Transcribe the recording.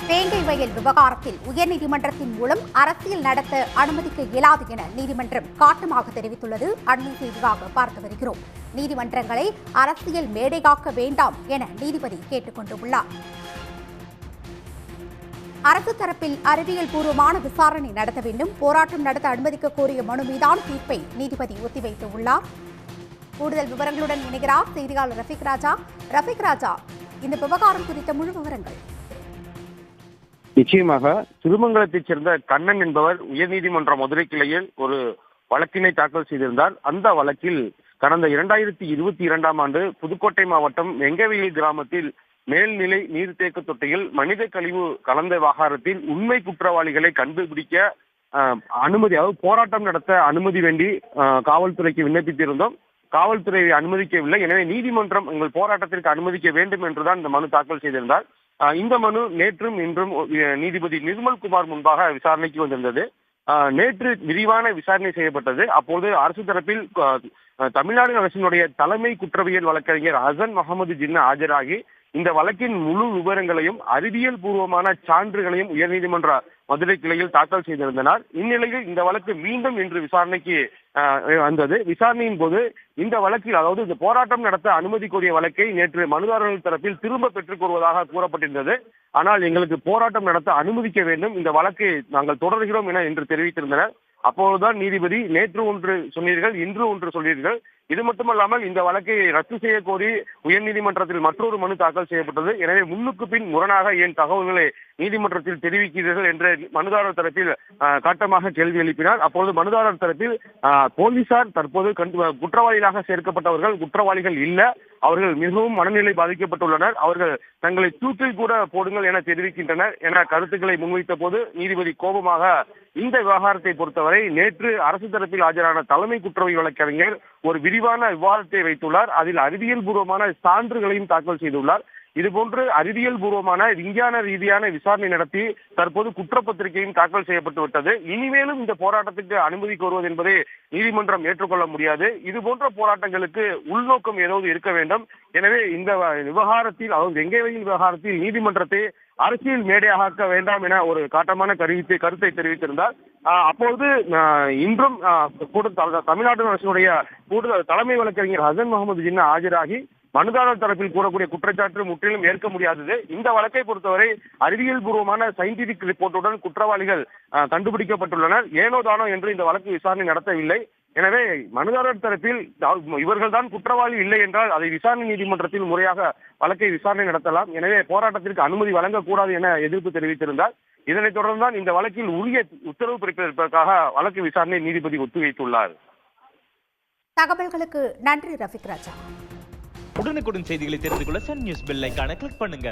வேங்கை வயல் விவகாரத்தில் உயர்நீதிமன்றத்தின் மூலம் அரசியல் நடத்த அனுமதிக்க இயலாது என நீதிமன்றம் காட்டமாக தெரிவித்துள்ளது. அண்மை செய்தியாக பார்த்து வருகிறோம். நீதிமன்றங்களை அரசியல் மேடையாக்க வேண்டாம் என நீதிபதி கேட்டுக் கொண்டுள்ளார். அரசு தரப்பில் அறிவியல் பூர்வமான விசாரணை நடத்த வேண்டும், போராட்டம் நடத்த அனுமதிக்க கோரிய மனு மீதான தீர்ப்பை நீதிபதி ஒத்திவைத்துள்ளார். கூடுதல் விவரங்களுடன் இணைகிறார் செய்தியாளர் ரஃபீக் ராஜா. இந்த விவகாரம் குறித்த முழு விவரங்கள். நிச்சயமாக திருமங்கலத்தைச் சேர்ந்த கண்ணன் என்பவர் உயர்நீதிமன்ற மதுரை கிளையில் ஒரு வழக்கினை தாக்கல் செய்திருந்தார். அந்த வழக்கில் கடந்த 2022ஆம் ஆண்டு புதுக்கோட்டை மாவட்டம் வெங்கவெளி கிராமத்தில் மேல்நிலை நீர்த்தேக்க தொட்டியில் மனித கழிவு கலந்த விவகாரத்தில் உண்மை குற்றவாளிகளை கண்டுபிடிக்க அனுமதி, போராட்டம் நடத்த அனுமதி வேண்டி காவல்துறைக்கு விண்ணப்பித்திருந்தோம். காவல்துறை அனுமதிக்கவில்லை. எனவே நீதிமன்றம் எங்கள் போராட்டத்திற்கு அனுமதிக்க வேண்டும் என்றுதான் இந்த மனு தாக்கல் செய்திருந்தார். இந்த மனு நேற்றும் இன்றும் நீதிபதி நிர்மல்குமார் முன்பாக விசாரணைக்கு வந்திருந்தது. நேற்று விரிவான விசாரணை செய்யப்பட்டது. அப்போது அரசு தரப்பில் தமிழ்நாடு அரசினுடைய தலைமை குற்றவியல் வழக்கறிஞர் ஹசன் முகமது ஜின்னா ஆஜராகி இந்த வழக்கின் முழு விவரங்களையும் அறிவியல் பூர்வமான சான்றுகளையும் உயர்நீதிமன்ற மதுரை கிளையில் தாக்கல் செய்திருந்தனர். இந்நிலையில் இந்த வழக்கு மீண்டும் இன்று விசாரணைக்கு வந்தது. விசாரணையின் போது இந்த வழக்கில், அதாவது இந்த போராட்டம் நடத்த அனுமதி கோரிய வழக்கை நேற்று மனுதாரர்கள் தரப்பில் திரும்ப பெற்றுக் கொள்வதாக கூறப்பட்டிருந்தது. ஆனால் எங்களுக்கு போராட்டம் நடத்த அனுமதிக்க வேண்டும், இந்த வழக்கை நாங்கள் தொடர்கிறோம் என இன்று தெரிவித்திருந்தனர். அப்போதுதான் நீதிபதி நேற்று ஒன்று சொன்னீர்கள், இன்று ஒன்று சொன்னீர்கள். இது மட்டுமல்லாமல் இந்த வழக்கை ரத்து செய்ய கோரி உயர்நீதிமன்றத்தில் மற்றொரு மனு தாக்கல் செய்யப்பட்டது. எனவே முன்னுக்கு பின் முரணாக ஏன் தகவல்களை நீதிமன்றத்தில் தெரிவிக்கிறீர்கள் என்று மனுதாரர் தரப்பில் காட்டமாக கேள்வி எழுப்பினார். அப்பொழுது மனுதாரர் தரப்பில் போலீசார் தற்போது குற்றவாளிகளாக சேர்க்கப்பட்டவர்கள் குற்றவாளிகள் இல்ல, அவர்கள் மிகவும் மனநிலை பாதிக்கப்பட்டுள்ளனர், அவர்கள் தங்களை தூக்கில் கூட போடுங்கள் என தெரிவிக்கின்றனர் என கருத்துக்களை முன்வைத்த போது நீதிபதி கோபமாக இந்த விவகாரத்தை பொறுத்தவரை நேற்று அரசு தரப்பில் ஆஜரான தலைமை குற்றவியல் வழக்கறிஞர் ஒரு விரிவான விவாதத்தை வைத்துள்ளார். அதில் அறிவியல் பூர்வமான சான்றுகளையும் தாக்கல் செய்துள்ளார். இதுபோன்று அறிவியல் பூர்வமான விஞ்ஞான ரீதியான விசாரணை நடத்தி தற்போது குற்றப்பத்திரிகையும் தாக்கல் செய்யப்பட்டு விட்டது. இனிமேலும் இந்த போராட்டத்துக்கு அனுமதி கோருவது என்பதை நீதிமன்றம் ஏற்றுக்கொள்ள முடியாது. இது போன்ற போராட்டங்களுக்கு உள்நோக்கம் ஏதாவது இருக்க வேண்டும். எனவே இந்த விவகாரத்தில், அதாவது வெங்கவெளி விவகாரத்தில் நீதிமன்றத்தை அரசியல் மேடையாக்க வேண்டாம் என ஒரு காட்டமான கருத்தை தெரிவித்திருந்தார். அப்போது இன்றும் தமிழ்நாடு அரசினுடைய கூடுதல் தலைமை வழக்கறிஞர் ஹசன் முகமது ஜின்னா ஆஜராகி மனுதாரர் தரப்பில் கூறக்கூடிய குற்றச்சாட்டு முற்றிலும் ஏற்க முடியாதது. இந்த வழக்கை பொறுத்தவரை அறிவியல் பூர்வமான சயின்டிபிக் ரிப்போர்ட்டுடன் குற்றவாளிகள் கண்டுபிடிக்கப்பட்டுள்ளனர். ஏனோ தானோ என்று இந்த வழக்கு விசாரணை நடத்தவில்லை. எனவே மனுதாரர் தரப்பில் இவர்கள் தான் குற்றவாளி இல்லை என்றால் அதை விசாரணை நீதிமன்றத்தில் முறையாக வழக்கை விசாரணை நடத்தலாம். எனவே போராட்டத்திற்கு அனுமதி வழங்கக்கூடாது என எதிர்ப்பு தெரிவித்திருந்தார். இதனைத் தொடர்ந்துதான் இந்த வழக்கில் உரிய உத்தரவு பிறப்பிப்பதற்காக வழக்கு விசாரணை நீதிபதி ஒத்திவைத்துள்ளார். தகவல்களுக்கு நன்றி ரஃபீக் ராஜா. உடனுக்குடன் செய்திகளை தெரிந்து கொள்ள சன் நியூஸ் பெல் ஐகானை கிளிக் பண்ணுங்க.